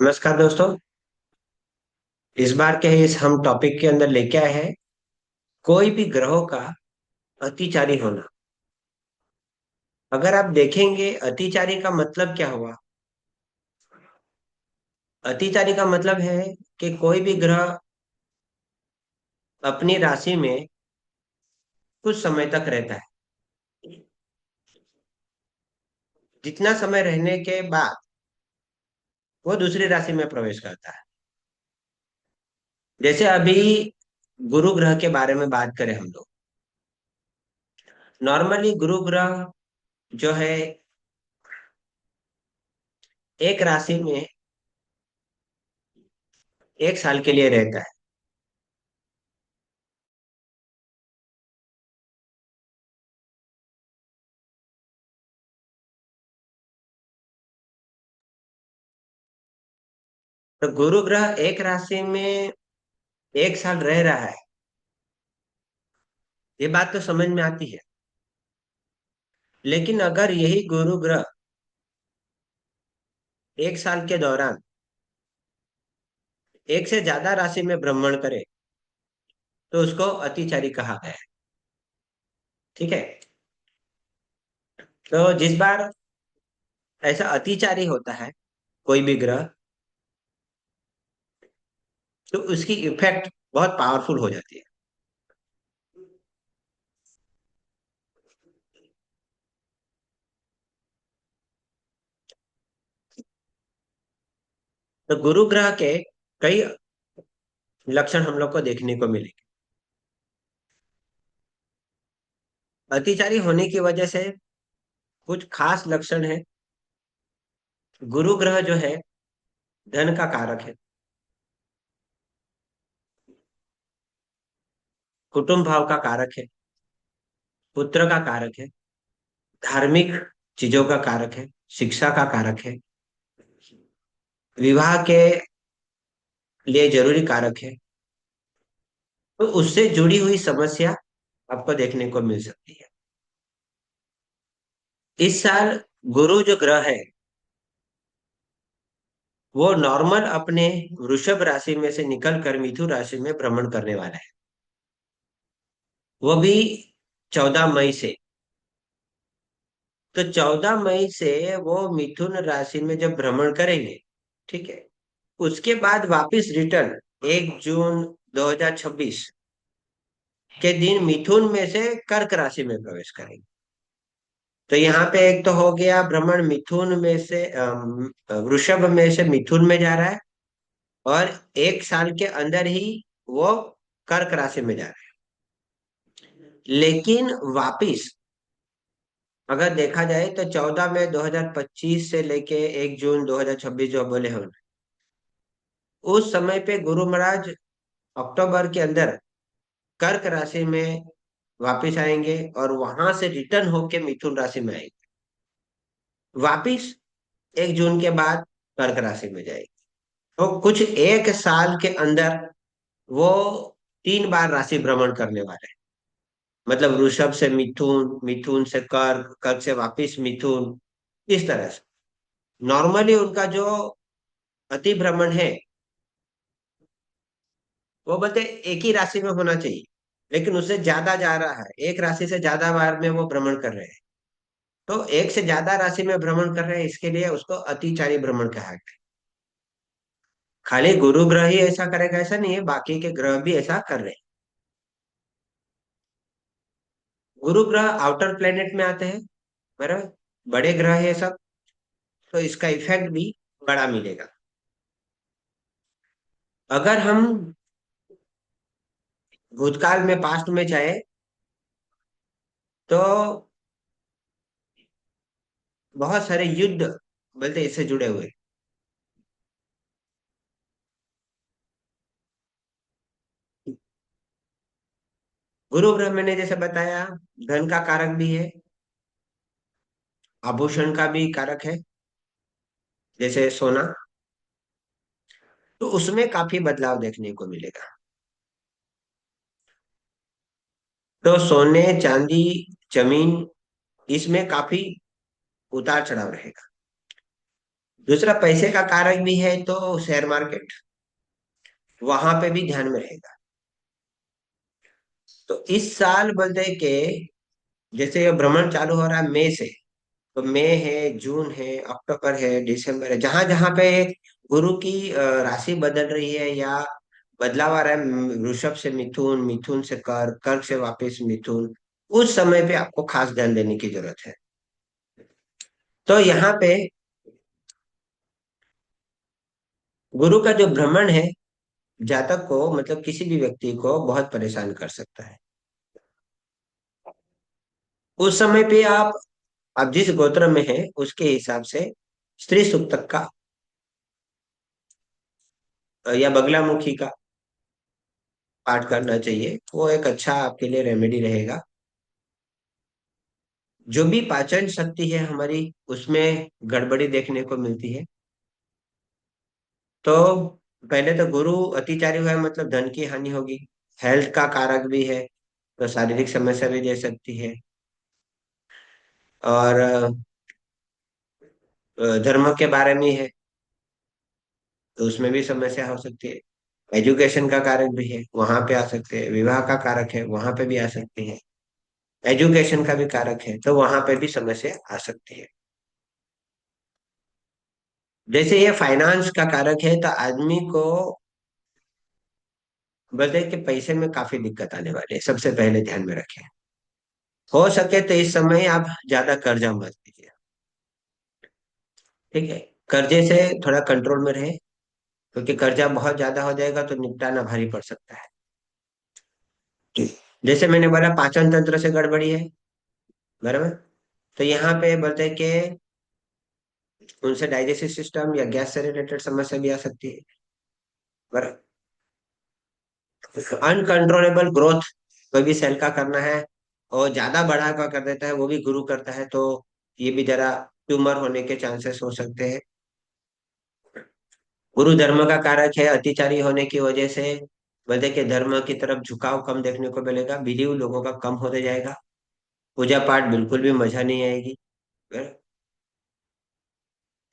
नमस्कार दोस्तों। इस बार के इस हम टॉपिक के अंदर लेके आए हैं कोई भी ग्रहों का अतिचारी होना। अगर आप देखेंगे अतिचारी का मतलब क्या हुआ। अतिचारी का मतलब है कि कोई भी ग्रह अपनी राशि में कुछ समय तक रहता है। जितना समय रहने के बाद वो दूसरी राशि में प्रवेश करता है। जैसे अभी गुरु ग्रह के बारे में बात करें हम लोग। नॉर्मली गुरु ग्रह जो है एक राशि में एक साल के लिए रहता है। तो गुरु ग्रह एक राशि में एक साल रह रहा है। ये बात तो समझ में आती है। लेकिन अगर यही गुरु ग्रह एक साल के दौरान एक से ज्यादा राशि में भ्रमण करे तो उसको अतिचारी कहा गया है। ठीक है। तो जिस बार ऐसा अतिचारी होता है कोई भी ग्रह, तो उसकी इफेक्ट बहुत पावरफुल हो जाती है। तो गुरु ग्रह के कई लक्षण हम लोग को देखने को मिलेंगे। अतिचारी होने की वजह से कुछ खास लक्षण है। गुरु ग्रह जो है धन का कारक है, कुटुंब भाव का कारक है, पुत्र का कारक है, धार्मिक चीजों का कारक है, शिक्षा का कारक है, विवाह के लिए जरूरी कारक है। तो उससे जुड़ी हुई समस्या आपको देखने को मिल सकती है। इस साल गुरु जो ग्रह है वो नॉर्मल अपने वृषभ राशि में से निकल कर मिथुन राशि में भ्रमण करने वाला है। वो भी 14 मई से। तो 14 मई से वो मिथुन राशि में जब भ्रमण करेंगे, ठीक है, उसके बाद वापस रिटर्न 1 जून 2026 के दिन मिथुन में से कर्क राशि में प्रवेश करेंगे। तो यहाँ पे एक तो हो गया भ्रमण मिथुन में से वृषभ में से मिथुन में जा रहा है, और एक साल के अंदर ही वो कर्क राशि में जा रहा है। लेकिन वापिस अगर देखा जाए तो 14 मई 2025 से लेके 1 जून 2026 जो बोले हम, उस समय पे गुरु महाराज अक्टूबर के अंदर कर्क राशि में वापिस आएंगे और वहां से रिटर्न होके मिथुन राशि में आएंगे। वापिस 1 जून के बाद कर्क राशि में जाएंगे। तो कुछ एक साल के अंदर वो 3 बार राशि भ्रमण करने वाले हैं। मतलब वृषभ से मिथुन, मिथुन से कर्क, कर्क से वापिस मिथुन, इस तरह से। नॉर्मली उनका जो अति भ्रमण है वो बोलते एक ही राशि में होना चाहिए, लेकिन उससे ज्यादा जा रहा है, एक राशि से ज्यादा बार में वो भ्रमण कर रहे हैं। तो एक से ज्यादा राशि में भ्रमण कर रहे हैं, इसके लिए उसको अतिचारी भ्रमण कहा गया है। खाली गुरु ग्रह ही ऐसा करेगा ऐसा नहीं है, बाकी के ग्रह भी ऐसा कर रहे हैं। गुरु ग्रह आउटर प्लेनेट में आते हैं, बराबर, बड़े ग्रह है सब। तो इसका इफेक्ट भी बड़ा मिलेगा। अगर हम भूतकाल में, पास्ट में जाए, तो बहुत सारे युद्ध बोलते इससे जुड़े हुए। गुरु ग्रह मैंने जैसे बताया धन का कारक भी है, आभूषण का भी कारक है, जैसे सोना। तो उसमें काफी बदलाव देखने को मिलेगा। तो सोने चांदी जमीन इसमें काफी उतार चढ़ाव रहेगा। दूसरा पैसे का कारक भी है तो शेयर मार्केट, वहां पे भी ध्यान में रहेगा। तो इस साल बोलते हैं कि जैसे ये भ्रमण चालू हो रहा है मई से, तो मई है, जून है, अक्टूबर है, दिसंबर है, जहां जहां पे गुरु की राशि बदल रही है या बदलाव आ रहा है, वृषभ से मिथुन, मिथुन से कर्क, कर्क से वापस मिथुन, उस समय पे आपको खास ध्यान देने की जरूरत है। तो यहाँ पे गुरु का जो भ्रमण है जातक को, मतलब किसी भी व्यक्ति को बहुत परेशान कर सकता है। उस समय पे आप जिस गोत्र में है उसके हिसाब से स्त्री सूक्तक का या बगलामुखी का पाठ करना चाहिए, वो एक अच्छा आपके लिए रेमेडी रहेगा। जो भी पाचन शक्ति है हमारी, उसमें गड़बड़ी देखने को मिलती है। तो पहले तो गुरु अतिचारी हुआ है, मतलब धन की हानि होगी। हेल्थ का कारक भी है, तो शारीरिक समस्या भी दे सकती है। और धर्म के बारे में है, तो उसमें भी समस्या हो सकती है। एजुकेशन का कारक भी है, वहां पे आ सकते हैं। विवाह का कारक है, वहां पे भी आ सकती है। एजुकेशन का भी कारक है, तो वहां पे भी समस्या आ सकती है। जैसे ये फाइनेंस का कारक है, तो आदमी को बोलते हैं कि पैसे में काफी दिक्कत आने वाली है, सबसे पहले ध्यान में रखें। हो सके तो इस समय आप ज्यादा कर्जा मत लीजिए। ठीक है, कर्जे से थोड़ा कंट्रोल में रहे, क्योंकि कर्जा बहुत ज्यादा हो जाएगा तो निपटाना भारी पड़ सकता है। जैसे मैंने बोला पाचन तंत्र से गड़बड़ी है, बराबर। तो यहाँ पे बोलते हैं कि उनसे डाइजेस्टिव सिस्टम या गैस से रिलेटेड समस्या भी आ सकती है, बराबर। अनकंट्रोलेबल ग्रोथ कोई भी सेल का करना है और ज्यादा बड़ा का कर देता है, वो भी गुरु करता है, तो ये भी जरा ट्यूमर होने के चांसेस हो सकते हैं। गुरु धर्म का कारक है, अतिचारी होने की वजह से बोलते कि धर्म की तरफ झुकाव कम देखने को मिलेगा, बिलीव लोगों का कम होते जाएगा। पूजा पाठ बिल्कुल भी मजा नहीं आएगी।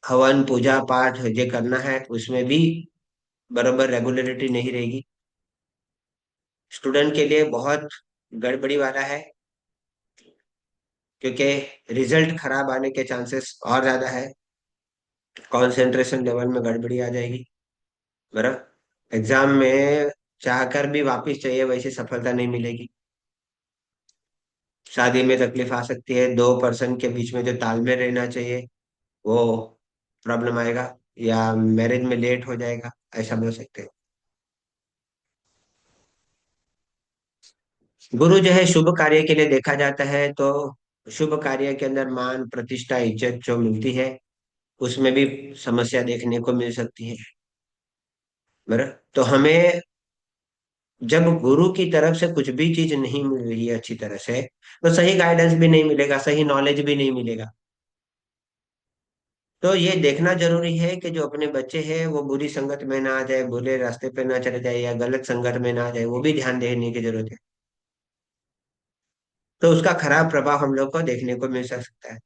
हवन पूजा पाठ जो करना है उसमें भी बराबर रेगुलरिटी नहीं रहेगी। स्टूडेंट के लिए बहुत गड़बड़ी वाला है, क्योंकि रिजल्ट खराब आने के चांसेस और ज्यादा है। कंसंट्रेशन लेवल में गड़बड़ी आ जाएगी, बराबर। एग्जाम में चाहकर भी वापस चाहिए वैसी सफलता नहीं मिलेगी। शादी में तकलीफ आ सकती है, दो पर्सन के बीच में जो तालमेल रहना चाहिए वो प्रॉब्लम आएगा, या मैरिज में लेट हो जाएगा, ऐसा बोल सकते हैं। गुरु जो है शुभ कार्य के लिए देखा जाता है, तो शुभ कार्य के अंदर मान प्रतिष्ठा इज्जत जो मिलती है, उसमें भी समस्या देखने को मिल सकती है, बराबर। तो हमें जब गुरु की तरफ से कुछ भी चीज नहीं मिल रही है अच्छी तरह से, तो सही गाइडेंस भी नहीं मिलेगा, सही नॉलेज भी नहीं मिलेगा। तो ये देखना जरूरी है कि जो अपने बच्चे हैं वो बुरी संगत में ना आ जाए, बुरे रास्ते पे ना चले जाए, या गलत संगत में ना आ जाए, वो भी ध्यान देने की जरूरत है। तो उसका खराब प्रभाव हम लोग को देखने को मिल सकता है।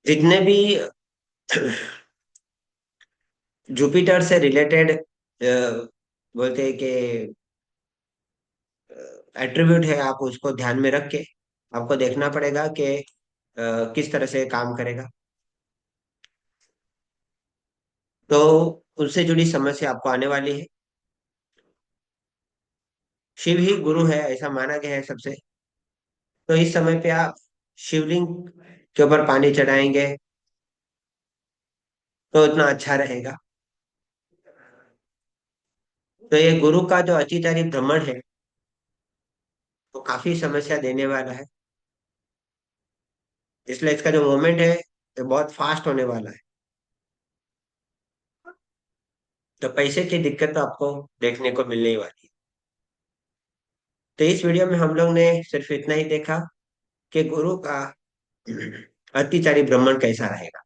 जितने भी जुपिटर से रिलेटेड बोलते हैं कि एट्रीब्यूट है, आप उसको ध्यान में रख के आपको देखना पड़ेगा कि किस तरह से काम करेगा। तो उससे जुड़ी समस्या आपको आने वाली है। शिव ही गुरु है ऐसा माना गया है सबसे। तो इस समय पे आप शिवलिंग के ऊपर पानी चढ़ाएंगे तो उतना अच्छा रहेगा। तो ये गुरु का जो अतिचारी भ्रमण है वो काफी समस्या देने वाला है, इसलिए इसका जो मूवमेंट है ये बहुत फास्ट होने वाला है। तो पैसे की दिक्कत तो आपको देखने को मिलने ही वाली है। तो इस वीडियो में हम लोग ने सिर्फ इतना ही देखा कि गुरु का अतिचारी भ्रमण कैसा रहेगा।